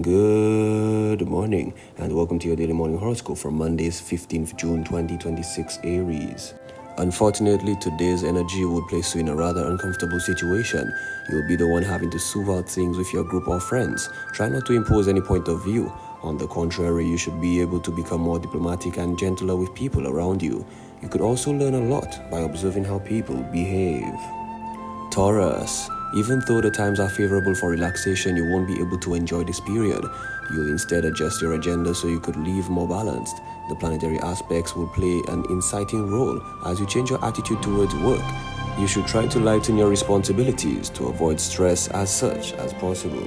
Good morning and welcome to your daily morning horoscope for Monday's 15th June 2026 Aries. Unfortunately, today's energy will place you in a rather uncomfortable situation. You'll be the one having to soothe out things with your group of friends. Try not to impose any point of view. On the contrary, you should be able to become more diplomatic and gentler with people around you. You could also learn a lot by observing how people behave. Taurus. Even though the times are favorable for relaxation, you won't be able to enjoy this period. You'll instead adjust your agenda so you could live more balanced. The planetary aspects will play an inciting role as you change your attitude towards work. You should try to lighten your responsibilities to avoid stress as such as possible.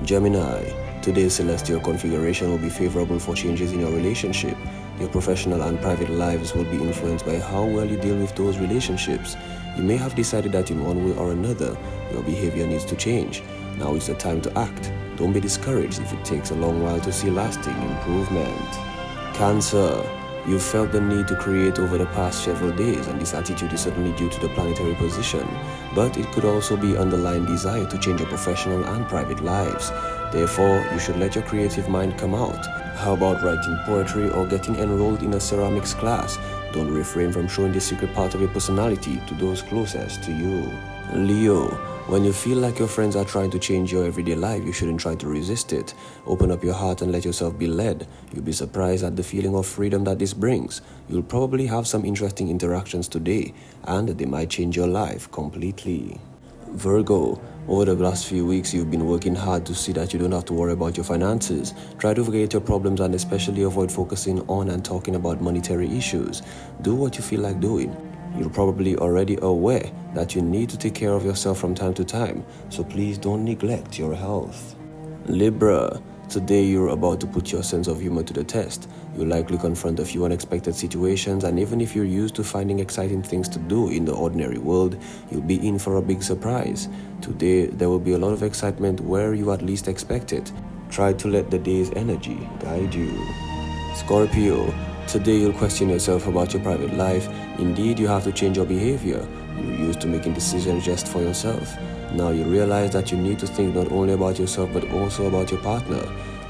Gemini. Today's celestial configuration will be favorable for changes in your relationship. Your professional and private lives will be influenced by how well you deal with those relationships. You may have decided that in one way or another, your behavior needs to change. Now is the time to act. Don't be discouraged if it takes a long while to see lasting improvement. Cancer. You've felt the need to create over the past several days, and this attitude is certainly due to the planetary position. But it could also be underlying desire to change your professional and private lives. Therefore, you should let your creative mind come out. How about writing poetry or getting enrolled in a ceramics class? Don't refrain from showing the secret part of your personality to those closest to you. Leo. When you feel like your friends are trying to change your everyday life, you shouldn't try to resist it. Open up your heart and let yourself be led. You'll be surprised at the feeling of freedom that this brings. You'll probably have some interesting interactions today, and they might change your life completely. Virgo. Over the last few weeks, you've been working hard to see that you don't have to worry about your finances. Try to forget your problems and especially avoid focusing on and talking about monetary issues. Do what you feel like doing. You're probably already aware that you need to take care of yourself from time to time, so please don't neglect your health. Libra. Today you're about to put your sense of humor to the test. You'll likely confront a few unexpected situations, and even if you're used to finding exciting things to do in the ordinary world, you'll be in for a big surprise. Today there will be a lot of excitement where you at least expect it. Try to let the day's energy guide you. Scorpio. Today you'll question yourself about your private life. Indeed, you have to change your behavior. You're used to making decisions just for yourself. Now you realize that you need to think not only about yourself but also about your partner.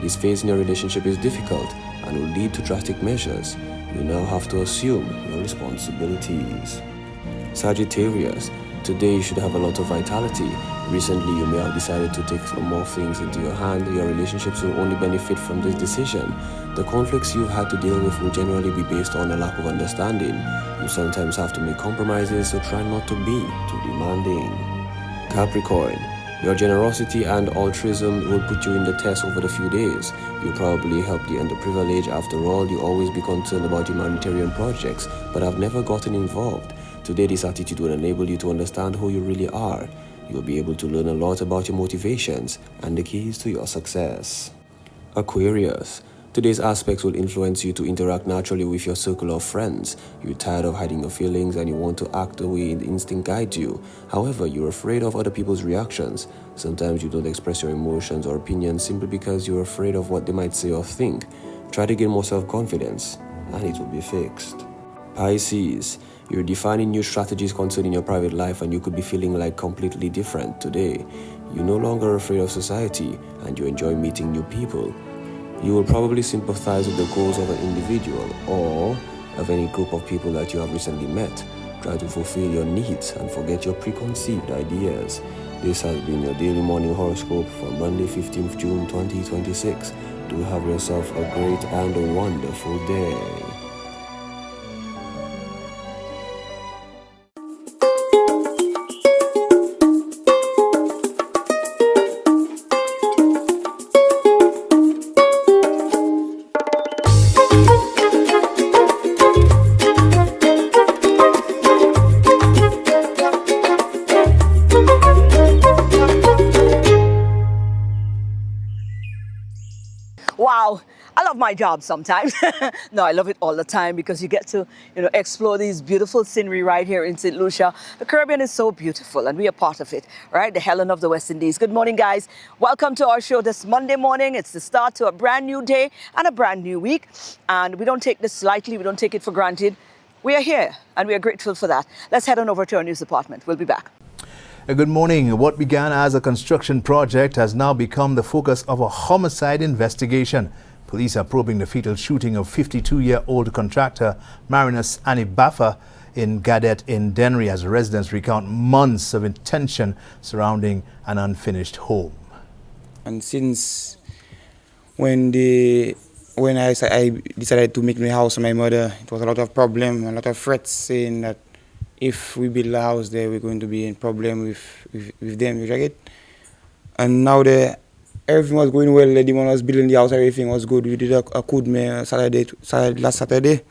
This phase in your relationship is difficult and will lead to drastic measures. You now have to assume your responsibilities. Sagittarius. Today you should have a lot of vitality. Recently you may have decided to take some more things into your hand. Your relationships will only benefit from this decision. The conflicts you've had to deal with will generally be based on a lack of understanding. You sometimes have to make compromises, so try not to be too demanding. Capricorn. Your generosity and altruism will put you in the test over the few days. You'll probably help the underprivileged. After all, you always be concerned about humanitarian projects, but have never gotten involved. Today, this attitude will enable you to understand who you really are. You'll be able to learn a lot about your motivations and the keys to your success. Aquarius. Today's aspects will influence you to interact naturally with your circle of friends. You're tired of hiding your feelings and you want to act the way the instinct guides you. However, you're afraid of other people's reactions. Sometimes you don't express your emotions or opinions simply because you're afraid of what they might say or think. Try to gain more self-confidence and it will be fixed. Pisces. You're defining new strategies concerning your private life and you could be feeling like completely different today. You're no longer afraid of society and you enjoy meeting new people. You will probably sympathize with the goals of an individual or of any group of people that you have recently met. Try to fulfill your needs and forget your preconceived ideas. This has been your daily morning horoscope for Monday, 15th June 2026. Do have yourself a great and a wonderful day. Wow, I love my job sometimes. No, I love it all the time because you get to, explore these beautiful scenery right here in St. Lucia. The Caribbean is so beautiful and we are part of it, right? The Helen of the West Indies. Good morning, guys. Welcome to our show this Monday morning. It's the start to a brand new day and a brand new week. And we don't take this lightly. We don't take it for granted. We are here and we are grateful for that. Let's head on over to our news department. We'll be back. Good morning. What began as a construction project has now become the focus of a homicide investigation. Police are probing the fatal shooting of 52-year-old contractor Marinus Anibafa in Gadet in Dennery as residents recount months of tension surrounding an unfinished home. And since when I decided to make my house for my mother, it was a lot of problem, a lot of threats saying that if we build a house there, we're going to be in problem with them, you get? And now everything was going well. The one was building the house, everything was good. We did a coup last Saturday.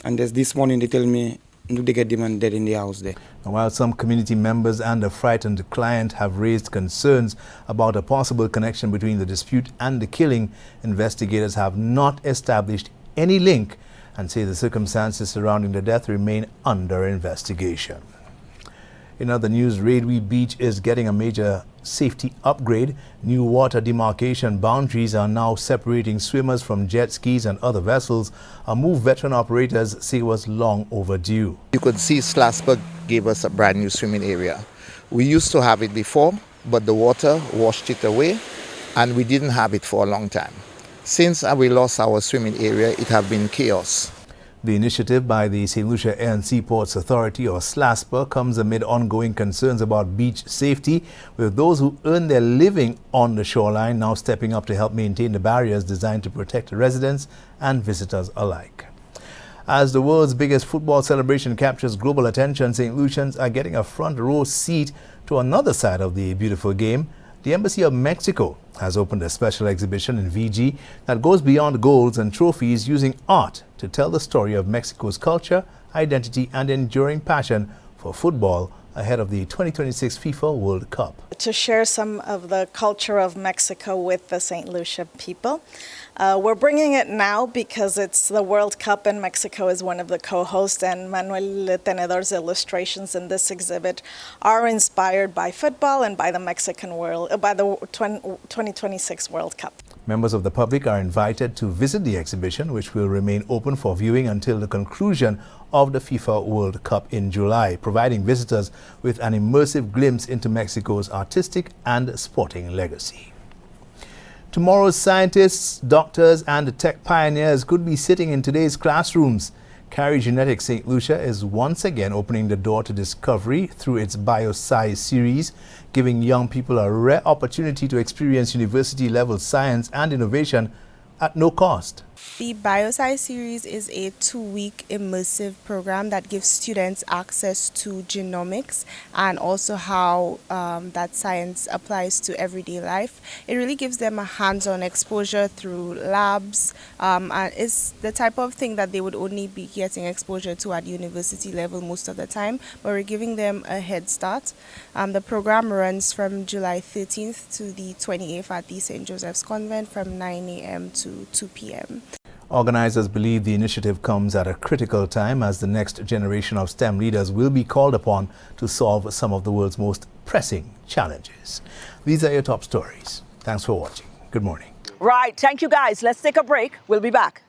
And this morning they tell me they get the man dead in the house there. And while some community members and a frightened client have raised concerns about a possible connection between the dispute and the killing, investigators have not established any link and say the circumstances surrounding the death remain under investigation. In other news, Railway Beach is getting a major safety upgrade. New water demarcation boundaries are now separating swimmers from jet skis and other vessels, a move veteran operators say was long overdue. You could see Slasburg gave us a brand new swimming area. We used to have it before, but the water washed it away and we didn't have it for a long time. Since we lost our swimming area, it has been chaos. The initiative by the St. Lucia Air and Seaports Authority, or SLASPA, comes amid ongoing concerns about beach safety, with those who earn their living on the shoreline now stepping up to help maintain the barriers designed to protect residents and visitors alike. As the world's biggest football celebration captures global attention, St. Lucians are getting a front row seat to another side of the beautiful game. The Embassy of Mexico has opened a special exhibition in VG that goes beyond goals and trophies, using art to tell the story of Mexico's culture, identity and enduring passion for football ahead of the 2026 FIFA World Cup. To share some of the culture of Mexico with the St. Lucia people. We're bringing it now because it's the World Cup and Mexico is one of the co-hosts, and Manuel Tenedor's illustrations in this exhibit are inspired by football and by the by the 2026 World Cup. Members of the public are invited to visit the exhibition, which will remain open for viewing until the conclusion of the FIFA World Cup in July, providing visitors with an immersive glimpse into Mexico's artistic and sporting legacy. Tomorrow's scientists, doctors and tech pioneers could be sitting in today's classrooms. Keryn Genetics St. Lucia is once again opening the door to discovery through its SocaCize series, giving young people a rare opportunity to experience university-level science and innovation at no cost. The SocaCize series is a 2-week immersive program that gives students access to genomics and also how that science applies to everyday life. It really gives them a hands-on exposure through labs, and it's the type of thing that they would only be getting exposure to at university level most of the time, but we're giving them a head start. The program runs from July 13th to the 28th at the St. Joseph's Convent from 9 a.m. to 2 p.m. Organizers believe the initiative comes at a critical time as the next generation of STEM leaders will be called upon to solve some of the world's most pressing challenges. These are your top stories. Thanks for watching. Good morning. Right. Thank you, guys. Let's take a break. We'll be back.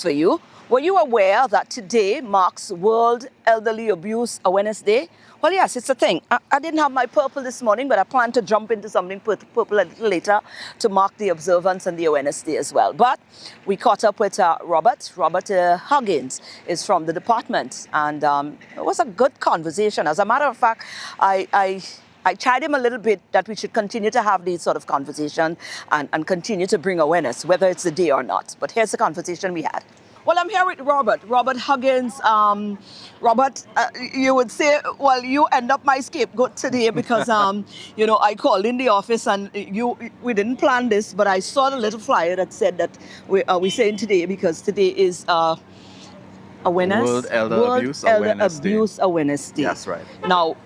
For you. Were you aware that today marks World Elderly Abuse Awareness Day? Well, yes, it's a thing. I didn't have my purple this morning, but I plan to jump into something purple a little later to mark the observance and the awareness day as well. But we caught up with Robert. Robert Huggins is from the department, and it was a good conversation. As a matter of fact, I chided him a little bit that we should continue to have these sort of conversations and continue to bring awareness, whether it's the day or not. But here's the conversation we had. Well, I'm here with Robert Huggins. Robert, you would say, well, you end up my scapegoat today because, you know, I called in the office and we didn't plan this, but I saw the little flyer that said that we're saying today because today is awareness. World Elder Abuse Awareness Day. That's right. Now,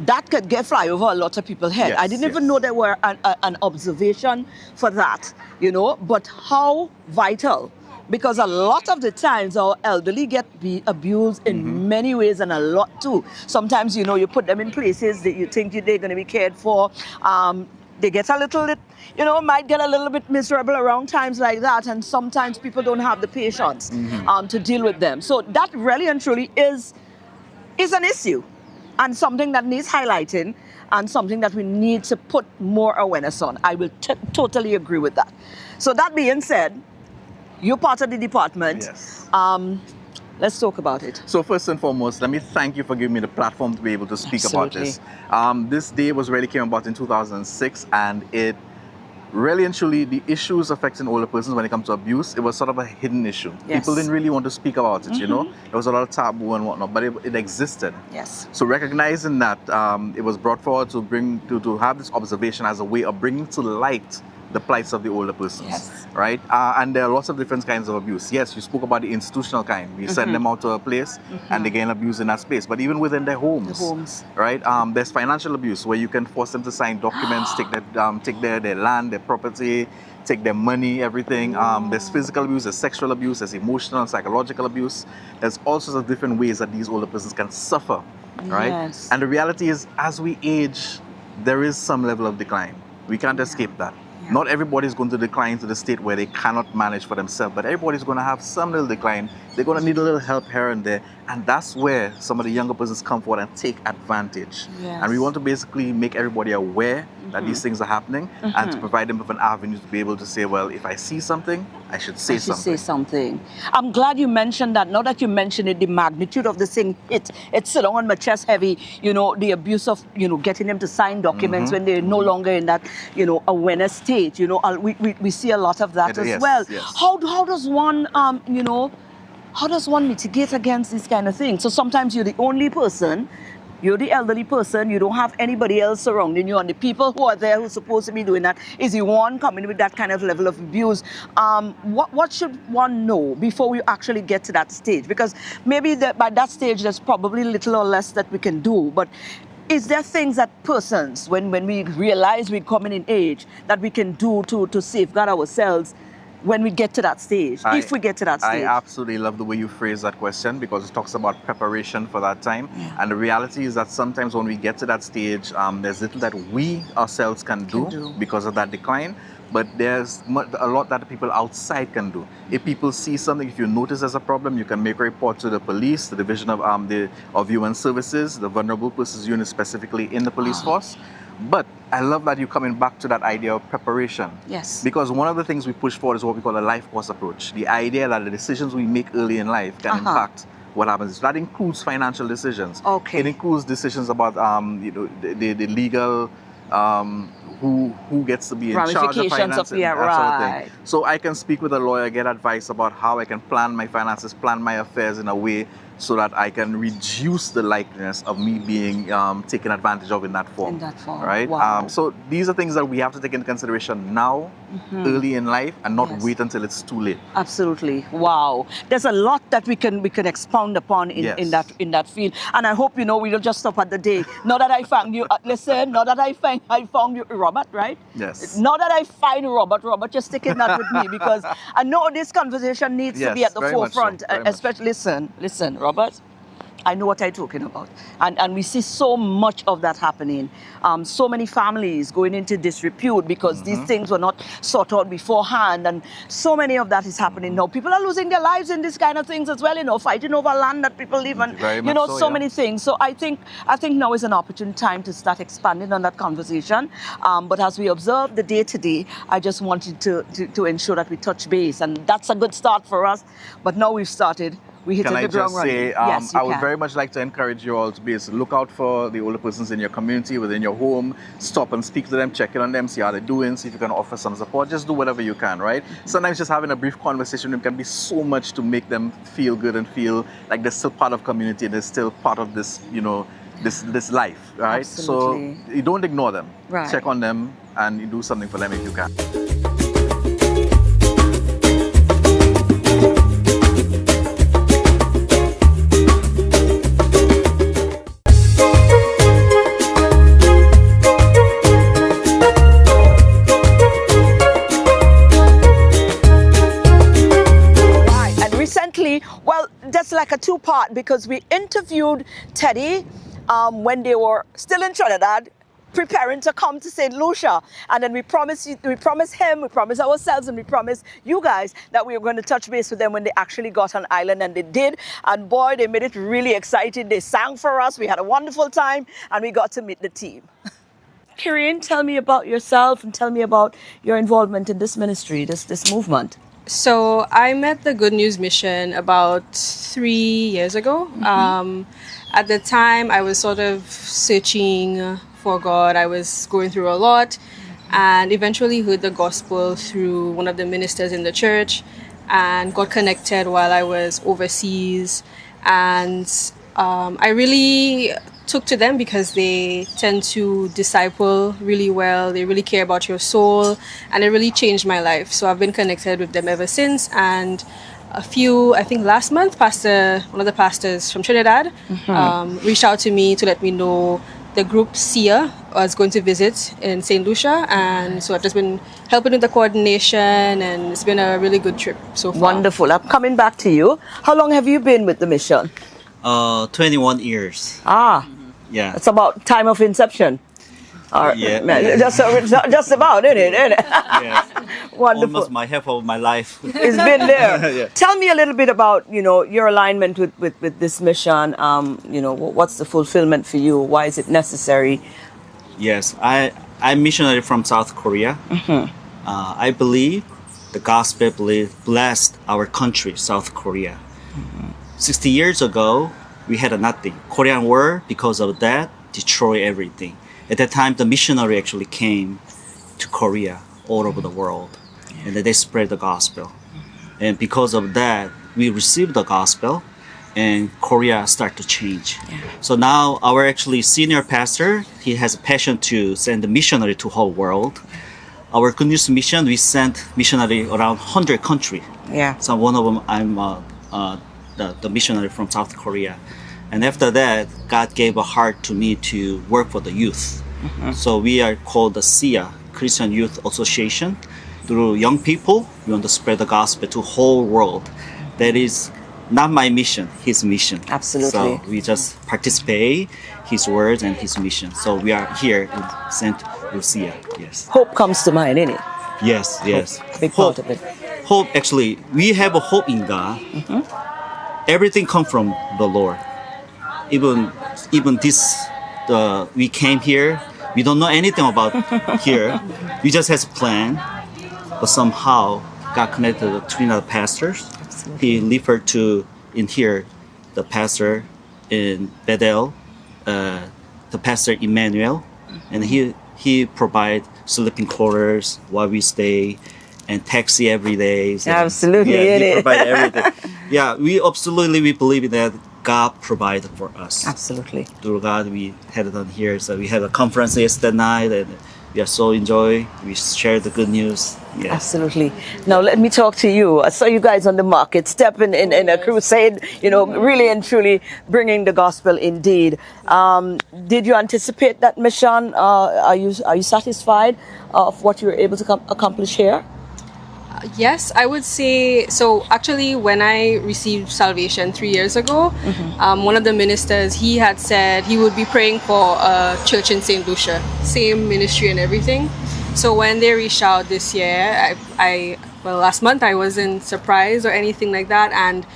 that could get fly over a lot of people's head. Yes, I didn't even know there were an observation for that, you know, but how vital Because a lot of the times our elderly get abused in many ways, and a lot too. Sometimes, you put them in places that you think they're going to be cared for. They get a little bit, might get a little bit miserable around times like that. And sometimes people don't have the patience to deal with them. So that really and truly is an issue, and something that needs highlighting, and something that we need to put more awareness on. I will totally agree with that. So that being said, you're part of the department. Yes. Let's talk about it. So first and foremost, let me thank you for giving me the platform to be able to speak about this. This day came about in 2006, and it really and truly, the issues affecting older persons when it comes to abuse, it was sort of a hidden issue. Yes. People didn't really want to speak about it, There was a lot of taboo and whatnot, but it existed. Yes. So recognizing that, it was brought forward to have this observation as a way of bringing to light the plights of the older persons, Yes. right? And there are lots of different kinds of abuse. Yes, you spoke about the institutional kind. We send them out to a place and they get abused in that space. But even within their homes, right? There's financial abuse where you can force them to sign documents, take their land, their property, take their money, everything. There's physical abuse, there's sexual abuse, there's emotional and psychological abuse. There's all sorts of different ways that these older persons can suffer, right? Yes. And the reality is, as we age, there is some level of decline. We can't escape that. Not everybody is going to decline to the state where they cannot manage for themselves, but everybody's going to have some little decline. They're going to need a little help here and there, and that's where some of the younger persons come forward and take advantage. Yes. And we want to basically make everybody aware that these things are happening and to provide them with an avenue to be able to say, well, if I see something, I should say something. I'm glad you mentioned that. Now that you mentioned it, the magnitude of this thing, it's sit on my chest heavy, the abuse of, getting them to sign documents when they're no longer in that, awareness state. We see a lot of that as well. Yes. How does one, how does one mitigate against this kind of thing? So sometimes you're the only person, you're the elderly person, you don't have anybody else surrounding you, and the people who are there who's supposed to be doing that is the one coming with that kind of level of abuse. What should one know before we actually get to that stage? Because maybe by that stage, there's probably little or less that we can do, but is there things that persons, when we realize we're coming in age, that we can do to safeguard ourselves when we get to that stage, if we get to that stage? I absolutely love the way you phrase that question, because it talks about preparation for that time. And the reality is that sometimes when we get to that stage, there's little that we ourselves can do because of that decline. But there's a lot that people outside can do. If people see something, if you notice there's a problem, you can make a report to the police, the division of Human Services, the Vulnerable Persons Unit specifically in the police force. But I love that you're coming back to that idea of preparation. Yes. Because one of the things we push forward is what we call a life course approach. The idea that the decisions we make early in life can impact what happens. That includes financial decisions. Okay. It includes decisions about the legal who gets to be in charge of finances, sort of thing. So I can speak with a lawyer, get advice about how I can plan my finances, plan my affairs in a way so that I can reduce the likeliness of me being taken advantage of in that form. Right? Wow. So these are things that we have to take into consideration now, early in life, and not wait until it's too late. Absolutely. Wow. There's a lot that we can expound upon in that field. And I hope we don't just stop at the day. Now that I found you, listen, now that I found you, Robert, right? Yes. Now that I find Robert, just sticking that with me, because I know this conversation needs to be at the forefront. Especially, listen, Robert, I know what I'm talking about. And we see so much of that happening. So many families going into disrepute because these things were not sorted out beforehand. And so many of that is happening now. People are losing their lives in these kind of things as well, fighting over land that people live on. So many things. So I think now is an opportune time to start expanding on that conversation. But as we observe the day to day, I just wanted to ensure that we touch base. And that's a good start for us. But now we've started. We hit the ground running. Yes, I would very much like to encourage you all to look out for the older persons in your community, within your home. Stop and speak to them, check in on them, see how they're doing, see if you can offer some support. Just do whatever you can, right? Sometimes just having a brief conversation with them can be so much to make them feel good and feel like they're still part of community and they're still part of this, this life, right? Absolutely. So you don't ignore them. Right. Check on them and you do something for them if you can. like a two-part because we interviewed Teddy when they were still in Trinidad, preparing to come to St. Lucia. And then we promised him, we promised ourselves, and we promised you guys that we were going to touch base with them when they actually got on island, and they did. And boy, they made it really exciting. They sang for us. We had a wonderful time, and we got to meet the team. Keryn, tell me about yourself and tell me about your involvement in this ministry, this movement. So I met the Good News Mission about 3 years ago. At the time, I was sort of searching for God. I was going through a lot and eventually heard the gospel through one of the ministers in the church and got connected while I was overseas. And I really took to them because they tend to disciple really well. They really care about your soul, and it really changed my life. So I've been connected with them ever since. And I think last month, one of the pastors from Trinidad reached out to me to let me know the group SIA was going to visit in St. Lucia, and so I've just been helping with the coordination, and it's been a really good trip so far. Wonderful. I'm coming back to you. How long have you been with the mission? 21 years. Yeah. It's about time of inception. Yeah. Just about, isn't it? Yes. Wonderful. Almost my half of my life. It's been there. Yeah. Tell me a little bit about, your alignment with this mission. What's the fulfillment for you? Why is it necessary? Yes, I'm missionary from South Korea. I believe the gospel blessed our country, South Korea. 60 years ago, we had nothing. Korean War, because of that, destroyed everything. At that time, the missionary actually came to Korea all over the world, and they spread the gospel. And because of that, we received the gospel, and Korea started to change. So now our actually senior pastor, he has a passion to send the missionary to whole world. Our Good News Mission, we sent missionary around 100 countries. So one of them, I'm the missionary from South Korea. And after that, God gave a heart to me to work for the youth. So we are called the SIA, Christian Youth Association. Through young people, we want to spread the gospel to whole world. That is not my mission, his mission. Absolutely. So we just participate his words and his mission. So we are here in St. Lucia. Yes. Hope comes to mind, innit? Yes. Big part of it. Hope, actually, we have a hope in God. Everything comes from the Lord. Even this, we came here, we don't know anything about here. We just have a plan, but somehow got connected to Trinidad pastors. He referred to in here the pastor in Bethel, the pastor Emmanuel, and he provide sleeping quarters while we stay, and taxi every day. So, Absolutely, he provide everything. We believe that God provided for us. Absolutely. Through God, we had it on here. So we had a conference yesterday night, and we are so enjoy. We share the good news. Yeah. Absolutely. Now let me talk to you. I saw you guys on the market, stepping in a crusade. Really and truly bringing the gospel. Indeed. Did you anticipate that mission? Are you satisfied of what you were able to accomplish here? Yes, I would say so. Actually, when I received salvation 3 years ago, one of the ministers, he had said he would be praying for a church in St. Lucia, same ministry and everything. So when they reached out this year, last month, I wasn't surprised or anything like that. And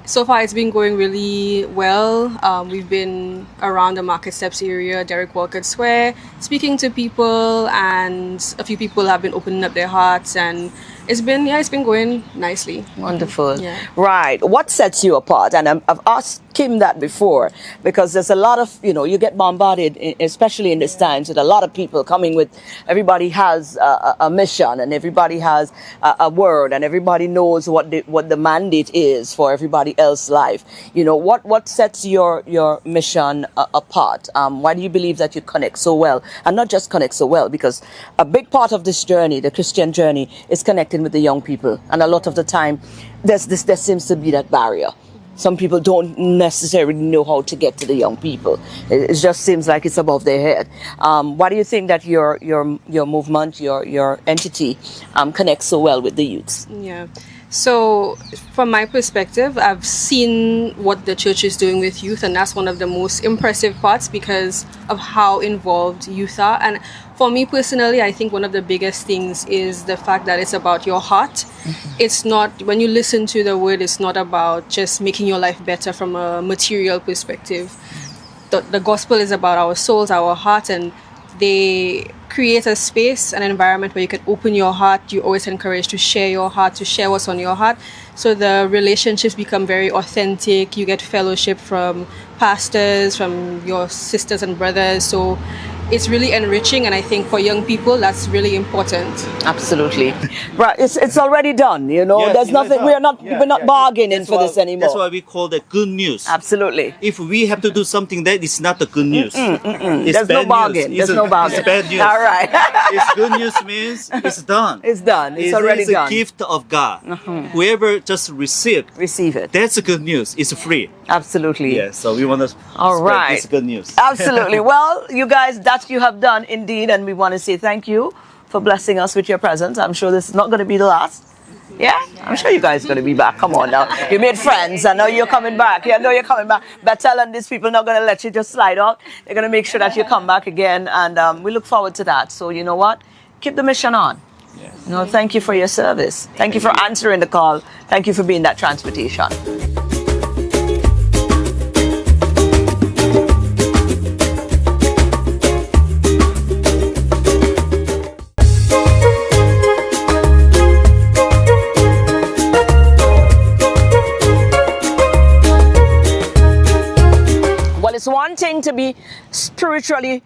so far, it's been going really well. We've been around the Market Steps area, Derek Walcott Square, speaking to people, and a few people have been opening up their hearts, and it's been going nicely. Wonderful. Yeah. Right. What sets you apart? And I've asked Kim that before, because there's a lot of, you get bombarded, especially in this times, with a lot of people coming with, everybody has a mission, and everybody has a word, and everybody knows what the mandate is for everybody else's life. What sets your mission apart? Why do you believe that you connect so well? And not just connect so well, because a big part of this journey, the Christian journey, is connecting with the young people. And a lot of the time, there seems to be that barrier. Some people don't necessarily know how to get to the young people. It just seems like it's above their head. Why do you think that your movement, your entity, connects so well with the youths? Yeah. So, from my perspective, I've seen what the church is doing with youth, and that's one of the most impressive parts because of how involved youth are. And for me personally, I think one of the biggest things is the fact that it's about your heart. It's not, when you listen to the word, it's not about just making your life better from a material perspective. The gospel is about our souls, our heart, and they create a space, an environment where you can open your heart. You're always encouraged to share your heart, to share what's on your heart. So the relationships become very authentic. You get fellowship from pastors, from your sisters and brothers. So it's really enriching, and I think for young people that's really important. Absolutely. Right, it's already done, you know. Yes, There's nothing, we're not bargaining for this anymore. That's why we call that good news. Absolutely. If we have to do something that is not the good news. It's There's no bad bargain. news. There's no bargain. It's bad news. All right. It's good news means it's done. It's done. It's already It's a done. gift of God. Whoever just receive it. That's the good news. It's free. Absolutely. Yeah. So we want to All spread right. this good news. Absolutely. Well, you guys, that you have done indeed, and we want to say thank you for blessing us with your presence. I'm sure this is not going to be the last. Yeah? I'm sure you guys are going to be back. Come on now. You made friends. I know you're coming back. Yeah, I know you're coming back. But telling these people not going to let you just slide out. They're going to make sure that you come back again, and we look forward to that. So you know what? Keep the mission on. Yes. You know, thank you for your service. Thank you for answering the call. Thank you for being that transportation. It's one thing to be spiritually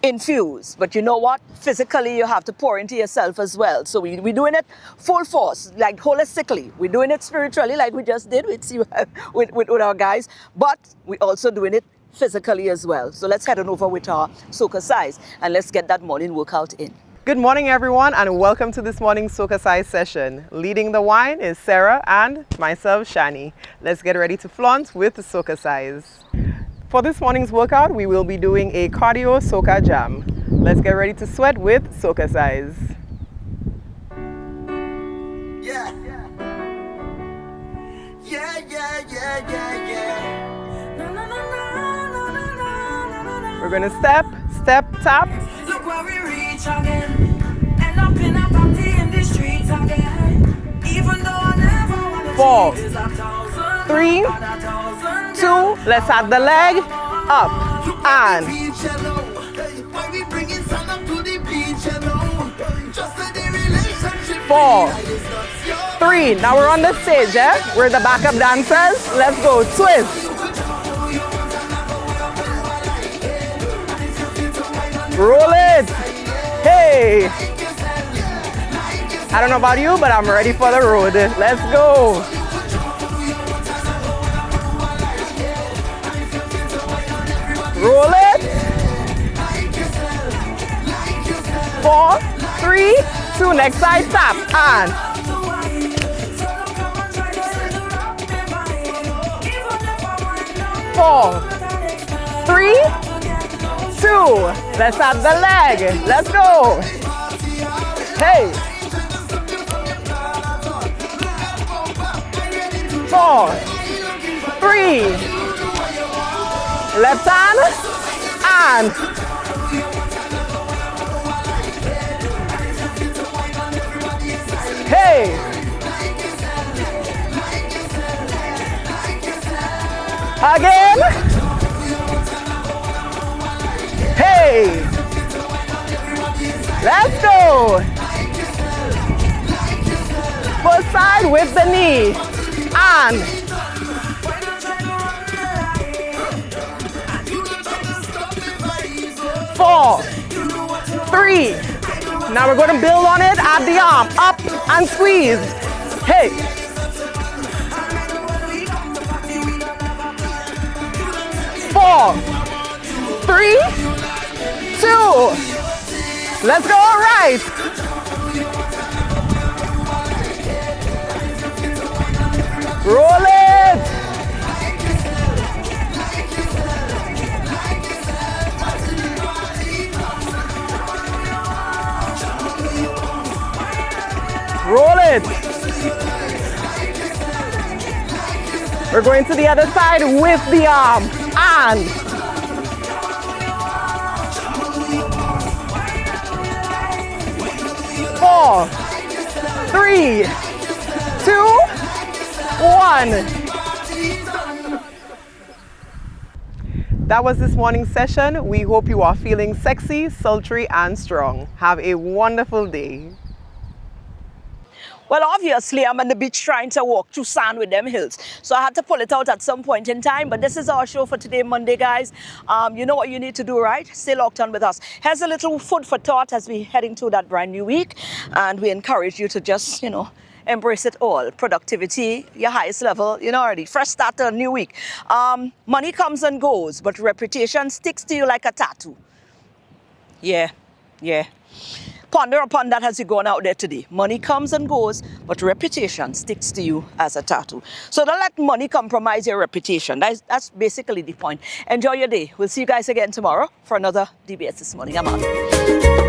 infused, but you know what? Physically, you have to pour into yourself as well. So we're doing it full force, like holistically. We're doing it spiritually, like we just did with our guys, but we're also doing it physically as well. So let's head on over with our SocaCize and let's get that morning workout in. Good morning, everyone, and welcome to this morning's SocaCize session. Leading the wine is Sarah and myself, Shani. Let's get ready to flaunt with the SocaCize. For this morning's workout, we will be doing a cardio soca jam. Let's get ready to sweat with SocaCize. Yeah. Yeah, yeah, yeah, yeah, yeah. No, no, no, no, no, no, no, no. We're gonna step, tap. Look where we reach again. End up in a party in the streets again. Even though I never wanna 4, cheat, it's 1,000, 3, 2, let's add the leg, up, and 4, 3, now we're on the stage, we're the backup dancers, let's go, twist, roll it, hey, I don't know about you, but I'm ready for the road, let's go. Roll it. 4, 3, 2, next side, tap, and 4, 3, 2, let's add the leg, let's go. Hey. 4, 3, left hand, and 'Hey! Again! Hey! Let's go! Full side with the knee, and 4, 3. Now we're going to build on it, add the arm, up and squeeze. Hey. 4, 3, 2. Let's go, all right. Roll it. Roll it. We're going to the other side with the arm. And 4, 3, 2, 1. That was this morning's session. We hope you are feeling sexy, sultry, and strong. Have a wonderful day. Well, obviously, I'm on the beach trying to walk through sand with them hills. So I had to pull it out at some point in time. But this is our show for today, Monday, guys. You know what you need to do, right? Stay locked on with us. Here's a little food for thought as we're heading to that brand new week. And we encourage you to just, embrace it all. Productivity, your highest level, already. Fresh start to a new week. Money comes and goes, but reputation sticks to you like a tattoo. Yeah. Ponder upon that as you're going out there today. Money comes and goes, but reputation sticks to you as a tattoo. So don't let money compromise your reputation. That's basically the point. Enjoy your day. We'll see you guys again tomorrow for another DBS This Morning. I'm out.